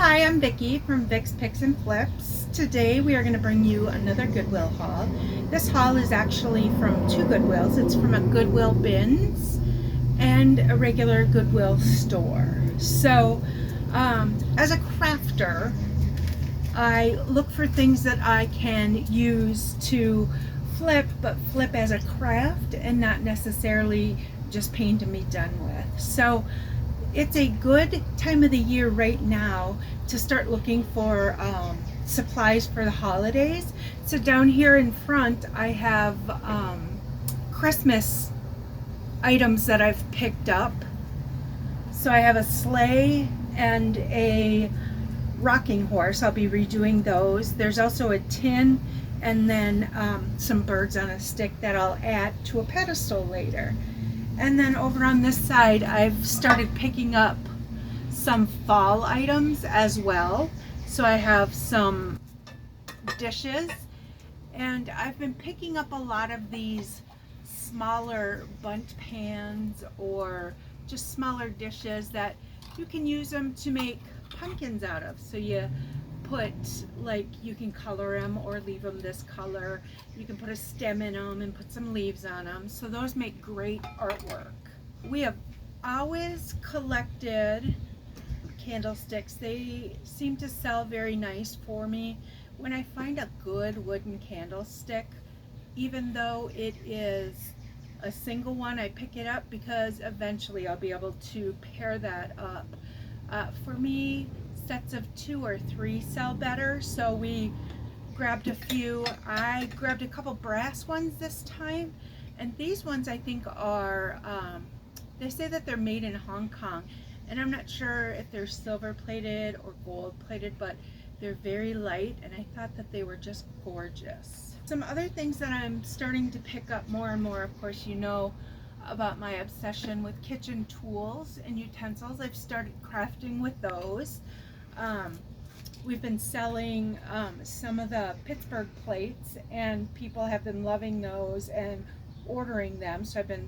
Hi, I'm Vicki from Vic's Picks and Flips. Today we are going to bring you another Goodwill haul. This haul is actually from two Goodwills. It's from a Goodwill bins and a regular Goodwill store. So as a crafter, I look for things that I can use to flip, but flip as a craft and not necessarily just paint and be done with. So it's a good time of the year right now to start looking for supplies for the holidays. So down here in front I have Christmas items that I've picked up. So I have a sleigh and a rocking horse. I'll be redoing those. There's also a tin and then some birds on a stick that I'll add to a pedestal later. And then over on this side, I've started picking up some fall items as well. So I have some dishes, and I've been picking up a lot of these smaller bundt pans or just smaller dishes that you can use them to make pumpkins out of. So you put, like, you can color them or leave them this color. You can put a stem in them and put some leaves on them. So those make great artwork. We have always collected candlesticks. They seem to sell very nice for me. When I find a good wooden candlestick, even though it is a single one, I pick it up because eventually I'll be able to pair that up. For me, sets of 2 or 3 sell better, so we grabbed a few. I grabbed a couple brass ones this time, and these ones I think are they say that they're made in Hong Kong, and I'm not sure if they're silver plated or gold plated, but they're very light, and I thought that they were just gorgeous. Some other things that I'm starting to pick up more and more, of course, you know about my obsession with kitchen tools and utensils. I've started crafting with those. We've been selling some of the Pittsburgh plates, and people have been loving those and ordering them, so I've been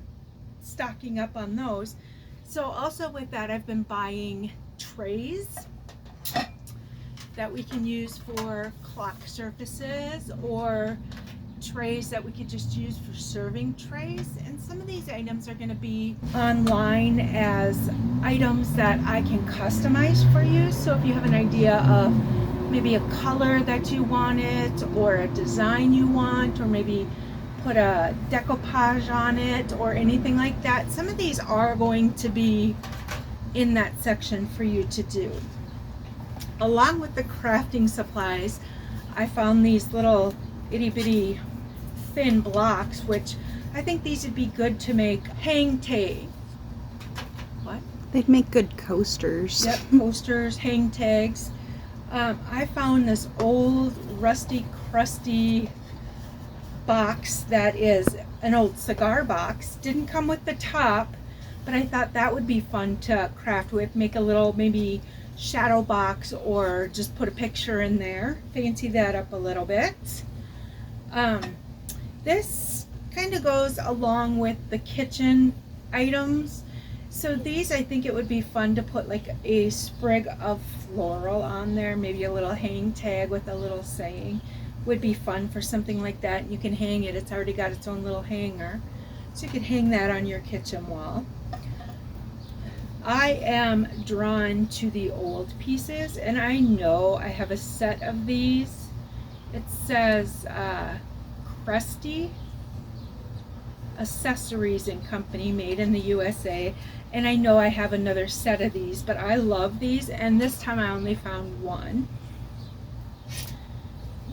stocking up on those. So also with that, I've been buying trays that we can use for clock surfaces, or trays that we could just use for serving trays. And some of these items are going to be online as items that I can customize for you. So if you have an idea of maybe a color that you want it, or a design you want, or maybe put a decoupage on it or anything like that, some of these are going to be in that section for you to do. Along with the crafting supplies, I found these little itty bitty thin blocks, which I think these would be good to make hang tags. What? They'd make good coasters. Yep, coasters, hang tags. I found this old rusty crusty box that is an old cigar box. Didn't come with the top, but I thought that would be fun to craft with. Make a little maybe shadow box, or just put a picture in there. Fancy that up a little bit. This kind of goes along with the kitchen items. So these, I think it would be fun to put like a sprig of floral on there, maybe a little hang tag with a little saying. Would be fun for something like that. You can hang it. It's already got its own little hanger, so you could hang that on your kitchen wall. I am drawn to the old pieces, and I know I have a set of these. It says Crusty Accessories and Company, made in the USA, and I know I have another set of these, but I love these, and this time I only found one.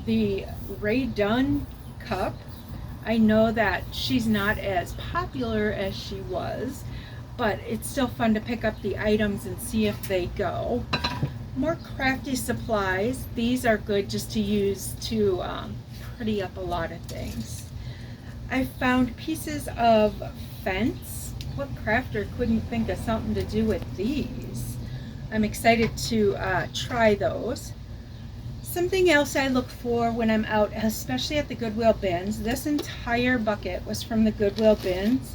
The Ray Dunn cup, I know that she's not as popular as she was, but it's still fun to pick up the items and see if they go. More crafty supplies. These are good just to use to pretty up a lot of things. I found pieces of fence. What crafter couldn't think of something to do with these? I'm excited to try those. Something else I look for when I'm out, especially at the Goodwill bins, this entire bucket was from the Goodwill bins,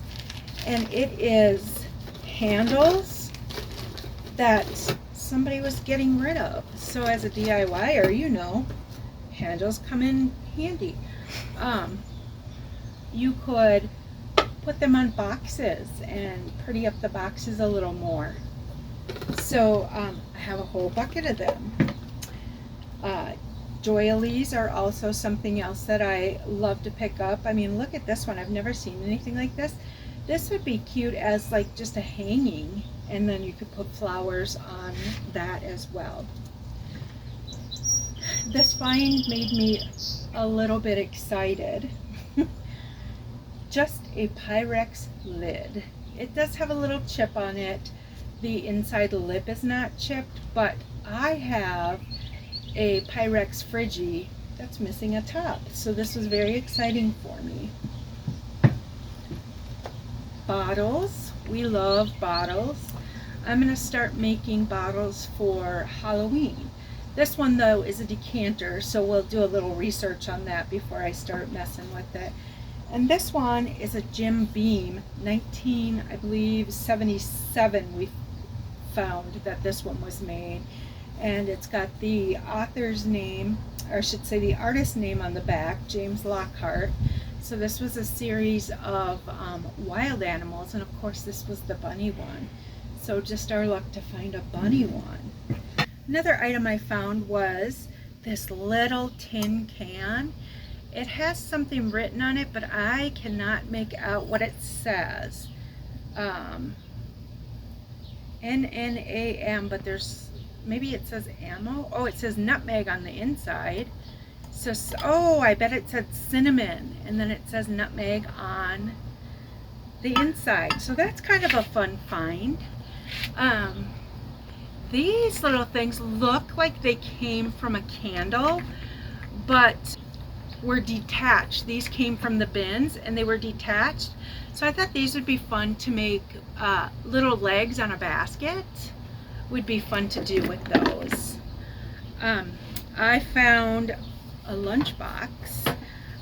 and it is handles that somebody was getting rid of. So as a DIYer, you know, handles come in handy. You could put them on boxes and pretty up the boxes a little more. So I have a whole bucket of them. Doilies are also something else that I love to pick up. I mean, look at this one. I've never seen anything like this. This would be cute as like just a hanging, and then you could put flowers on that as well. This find made me a little bit excited. Just a Pyrex lid. It does have a little chip on it. The inside lip is not chipped, but I have a Pyrex Friggy that's missing a top. So this was very exciting for me. Bottles. We love bottles. I'm going to start making bottles for Halloween. This one though is a decanter, so we'll do a little research on that before I start messing with it. And this one is a Jim Beam, 19, I believe, 77 we found that this one was made. And it's got the author's name, or I should say the artist's name on the back, James Lockhart. So this was a series of wild animals, and of course this was the bunny one. So just our luck to find a bunny one. Another item I found was this little tin can. It has something written on it, but I cannot make out what it says. N-N-A-M, but there's, maybe it says ammo. Oh, it says nutmeg on the inside. So, oh, I bet it said cinnamon, and then it says nutmeg on the inside. So that's kind of a fun find. These little things look like they came from a candle, but were detached. These came from the bins and they were detached. So I thought these would be fun to make little legs on a basket. Would be fun to do with those. I found a lunchbox.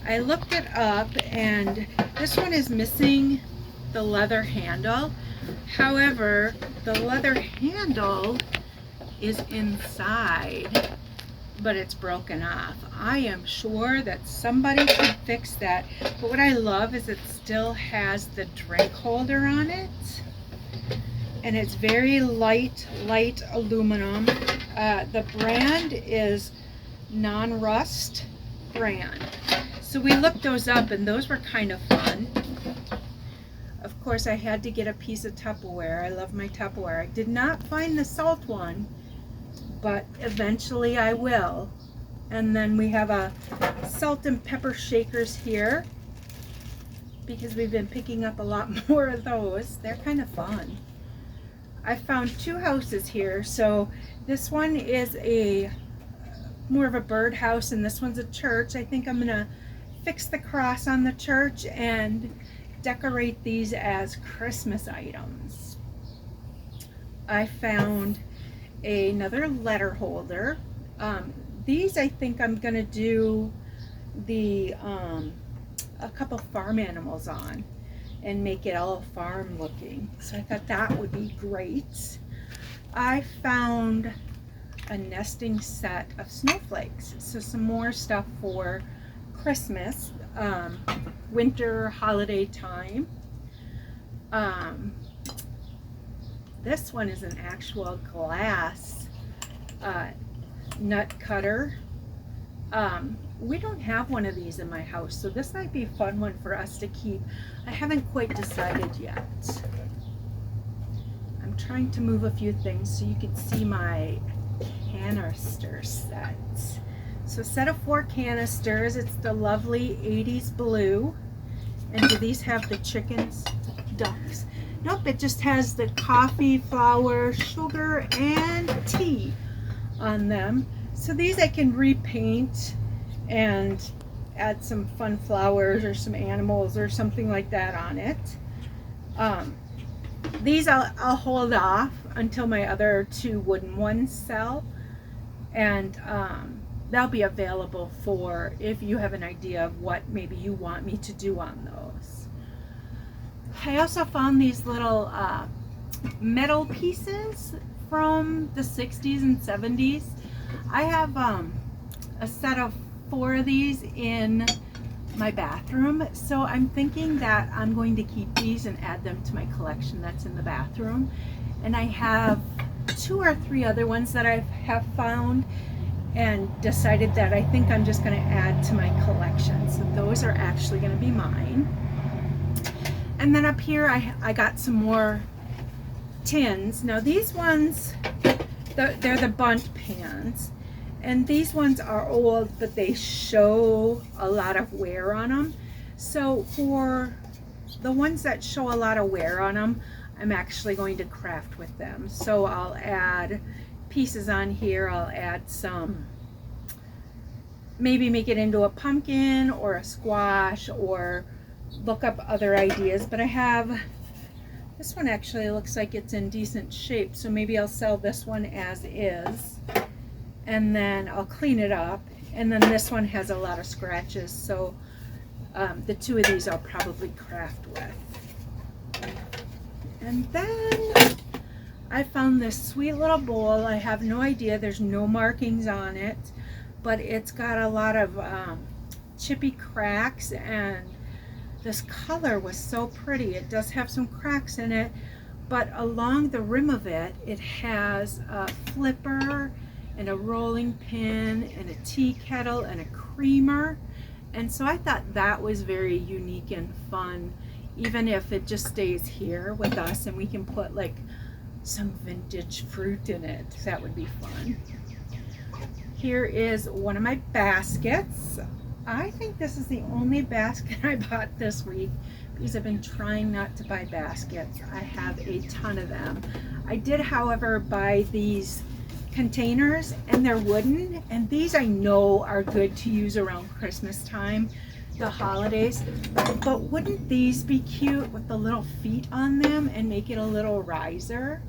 I looked it up and this one is missing the leather handle. However, the leather handle is inside, but it's broken off. I am sure that somebody could fix that. But what I love is it still has the drink holder on it. And it's very light aluminum. The brand is non-rust brand. So we looked those up and those were kind of fun. Of course I had to get a piece of Tupperware. I love my Tupperware. I did not find the salt one, but eventually I will. And then we have a salt and pepper shakers here because we've been picking up a lot more of those. They're kind of fun. I found two houses here. So this one is a more of a birdhouse and this one's a church. I think I'm gonna fix the cross on the church and decorate these as Christmas items. I found another letter holder. These I think I'm gonna do the a couple farm animals on and make it all farm looking. So I thought that would be great. I found a nesting set of snowflakes. So some more stuff for Christmas, winter, holiday time. This one is an actual glass nut cutter. We don't have one of these in my house, so this might be a fun one for us to keep. I haven't quite decided yet. I'm trying to move a few things so you can see my canister set. So a set of 4 canisters. It's the lovely 80s blue. And do these have the chickens, ducks? Nope, it just has the coffee, flour, sugar, and tea on them. So these I can repaint and add some fun flowers or some animals or something like that on it. These I'll hold off until my other 2 wooden ones sell, and they'll be available for if you have an idea of what maybe you want me to do on those. I also found these little metal pieces from the 60s and 70s. I have a set of 4 of these in my bathroom, so I'm thinking that I'm going to keep these and add them to my collection that's in the bathroom. And I have 2 or 3 other ones that I have found and decided that I think I'm just going to add to my collection. So those are actually going to be mine. And then up here I got some more tins. Now these ones, they're the bunt pans. And these ones are old, but they show a lot of wear on them. So for the ones that show a lot of wear on them, I'm actually going to craft with them. So I'll add pieces on here. I'll add some, maybe make it into a pumpkin or a squash, or look up other ideas. But I have, this one actually looks like it's in decent shape, so maybe I'll sell this one as is, and then I'll clean it up. And then this one has a lot of scratches, so the 2 of these I'll probably craft with. And then I found this sweet little bowl. I have no idea, there's no markings on it, but it's got a lot of chippy cracks, and this color was so pretty. It does have some cracks in it, but along the rim of it, it has a flipper and a rolling pin and a tea kettle and a creamer. And so I thought that was very unique and fun, even if it just stays here with us and we can put like some vintage fruit in it. That would be fun. Here is one of my baskets. I think this is the only basket I bought this week because I've been trying not to buy baskets. I have a ton of them. I did, however, buy these containers, and they're wooden, and these I know are good to use around Christmas time, the holidays, but wouldn't these be cute with the little feet on them and make it a little riser?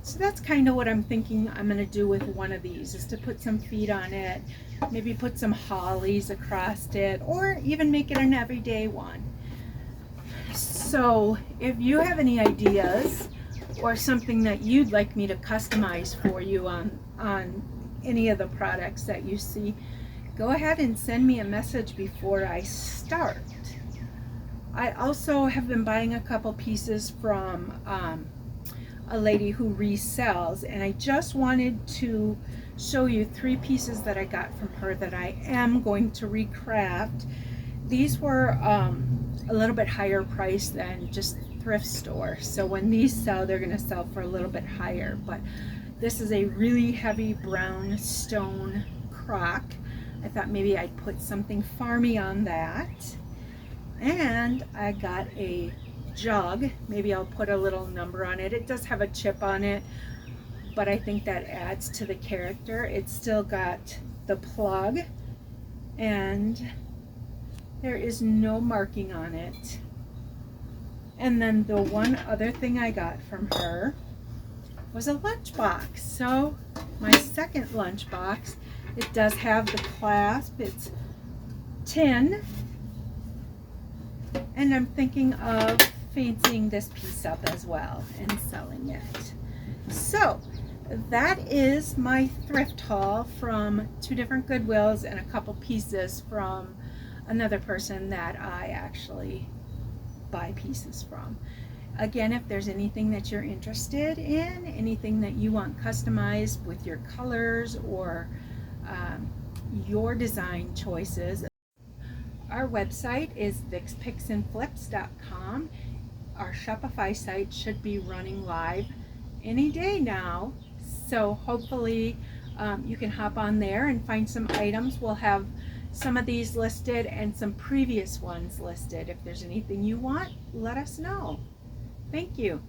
So that's kind of what I'm thinking I'm going to do with one of these, is to put some feet on it, maybe put some hollies across it, or even make it an everyday one. So if you have any ideas or something that you'd like me to customize for you on any of the products that you see, go ahead and send me a message before I start. I also have been buying a couple pieces from a lady who resells, and I just wanted to show you 3 pieces that I got from her that I am going to recraft. These were a little bit higher price than just thrift store, so when these sell, they're going to sell for a little bit higher. But this is a really heavy brown stone crock. I thought maybe I'd put something farmy on that. And I got a jug. Maybe I'll put a little number on it. It does have a chip on it, but I think that adds to the character. It's still got the plug, and there is no marking on it. And then the one other thing I got from her was a lunchbox. So my second lunchbox, it does have the clasp. It's tin, and I'm thinking of fancying this piece up as well and selling it. So that is my thrift haul from 2 different Goodwills and a couple pieces from another person that I actually buy pieces from. Again, if there's anything that you're interested in, anything that you want customized with your colors or your design choices, our website is vixpicksandflips.com. Our Shopify site should be running live any day now, so hopefully you can hop on there and find some items. We'll have some of these listed and some previous ones listed. If there's anything you want, let us know. Thank you.